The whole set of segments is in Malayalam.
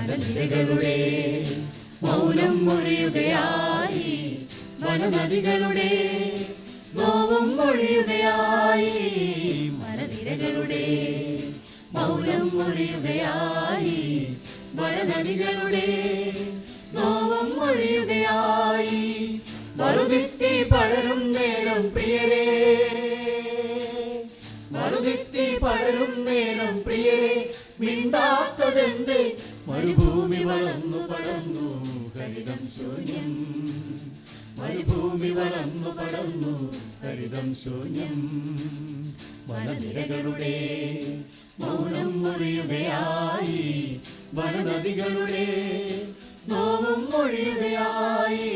മലനിരകളുടെ മൗനം മൊഴിയുകയായി, വനനദികളുടെ നോവും മൊഴിയുകയായി, മലനിരകളുടെ മൗനം മൊഴിയുകയായി, വനനദികളുടെ നോവും മൊഴിയുകയായി. മറുതിത്തി പടരും നേരം പ്രിയരേ, മറുതിത്തി പടരും നേരം പ്രിയരേ, മിണ്ടാത്തതെന്തേ? മരുഭൂമി വളർന്നു പടർന്നു ഹരിതം ശൂന്യം, മരുഭൂമി വളർന്നു പടർന്നു ഹരിതം ശൂന്യം. വനനിരകളുടെ മൗനം മൊഴിയുകയായി, വനനദികളുടെ നോവും മൊഴിയുകയായി.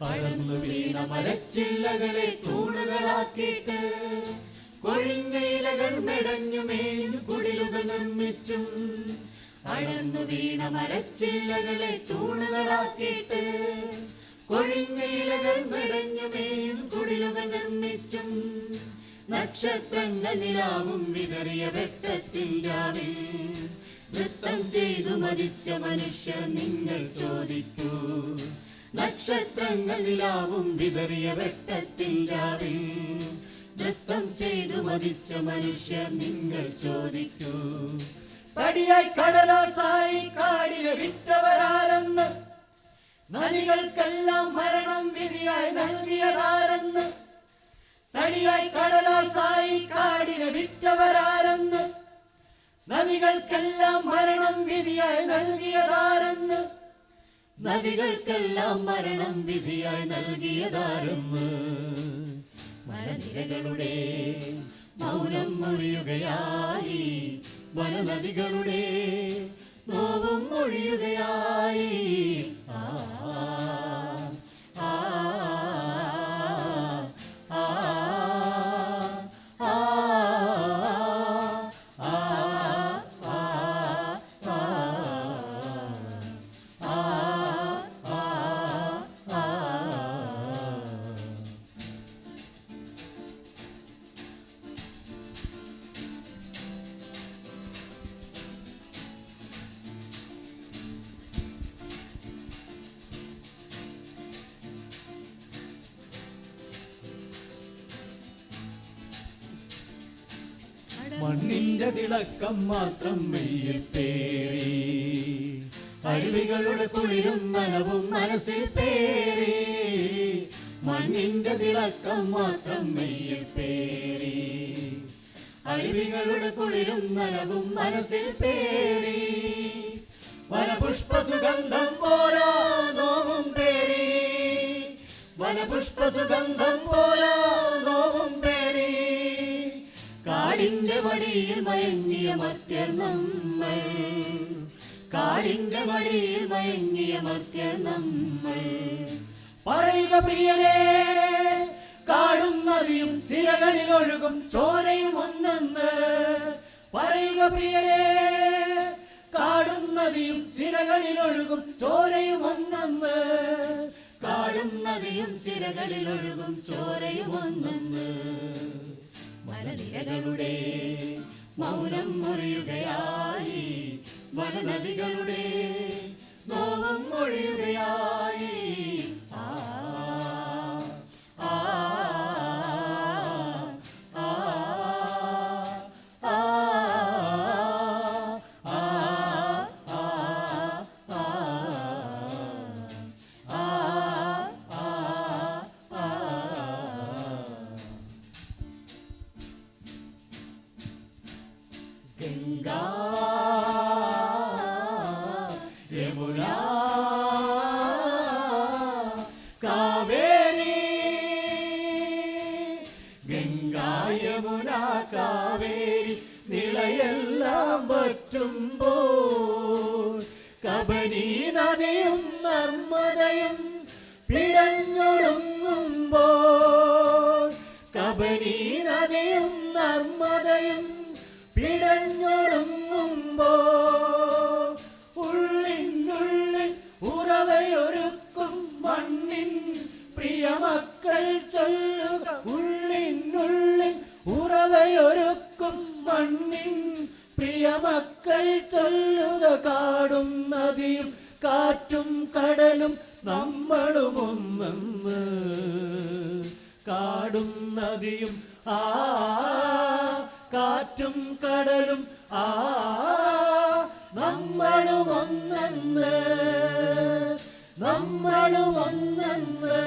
പരന്നു വീണ മരച്ചില്ലകളെ തൂണുകളാക്കിയിട്ട് കൊഴിഞ്ഞ ഇലകൾ മെടഞ്ഞു മേഞ്ഞു കുടിലുകൾ നിർമ്മിച്ചും, പരന്നു വീണ മരച്ചില്ലകളെ തൂണുകളാക്കിയിട്ട് കൊഴിഞ്ഞ ഇലകൾ മെടഞ്ഞു മേഞ്ഞു കുടിലുകൾ നിർമ്മിച്ചും, നക്ഷത്രങ്ങൾ നിലാവും വിതറിയ വെട്ടത്തിൽ രാവിൽ നൃത്തം ചെയ്തു മരിച്ച മനുഷ്യർ നിങ്ങൾ ചോദിക്കൂ. നക്ഷത്രങ്ങൾ നിലാവും വിതറിയ വെട്ടത്തിൽ രാവിൽ നൃത്തം ചെയ്തു മരിച്ച മനുഷ്യർ നിങ്ങൾ ചോദിക്കൂ. പടിയായി കടലാസായി കാടിനെ വിറ്റവരാരെന്ന്, നദികൾക്കെല്ലാം മരണം വിധിയായി നൽകിയതാരെന്ന്. തടിയായി കടലാസായി കാടിനെ വിറ്റവരാരെന്ന്, നദികൾക്കെല്ലാം മരണം വിധിയായി നൽകിയതാരെന്ന്. നദികൾക്കെല്ലാം മരണം വിധിയായി നൽകിയതാരെന്ന്. മലനിരകളുടെ മൗനം മൊഴിയുകയായി, വനനദികളുടെ നോവും മൊഴിയുകയായി. ആ ആ ആ മണ്ണിന്റെ തിളക്കം മാത്രം മെയ്യിൽ പേറി, അരുവികളുടെ കുളിരും നനവും മനസ്സിൽ പേറി. മണ്ണിന്റെ തിളക്കം മാത്രം മെയ്യിൽ പേറി, അരുവികളുടെ കുളിരും നനവും മനസ്സിൽ പേറി. വനപുഷ്പ സുഗന്ധം പോലാ നോവും പേറി, വനപുഷ്പ സുഗന്ധം പോലാ നോവും പേറി. കാടിന്റെ മടിയിൽ മയങ്ങിയ മർത്യർ നമ്മൾ, കാടിന്റെ മടിയിൽ മയങ്ങിയ മർത്യർ നമ്മൾ. പറയുക പ്രിയരേ, കാടും നദിയും സിരകളിൽ ഒഴുകും ചോരയും ഒന്നെന്ന്. പറയുക പ്രിയരേ, കാടും നദിയും സിരകളിൽ ഒഴുകും ചോരയും ഒന്നെന്ന്. കാടും നദിയും സിരകളിൽ ഒഴുകും ചോരയും ഒന്നെന്ന്. മലനിരകളുടെ മൗനം മൊഴിയുകയായി, വനനദികളുടെ നോവും മൊഴിയുകയായി. ആ ആ ആ ആ ഗംഗാ യമുന കാവേരി കബനി നദിയും നർമ്മദയും പിടഞ്ഞൊടുങ്ങുമ്പോൾ, കബനി നദിയും നർമ്മദയും പിടഞ്ഞൊടുങ്ങുമ്പോൾ, ഉള്ളിനുള്ളിൽ ഉറവയൊരുക്കും മണ്ണിൻ പ്രിയമക്കൾ ചൊല്ലുക. ഉള്ളിനുള്ളിൽ ഉറവയൊരുക്കും മണ്ണിൻ പ്രിയമക്കൾ ചൊല്ലുക. കാടും നദിയും കാറ്റും കടലും നമ്മളും ഒന്നെന്ന്. കാടും നദിയും കാറ്റും കടലും നമ്മളും ഒന്നെന്ന്, നമ്മളും ഒന്നെന്ന്.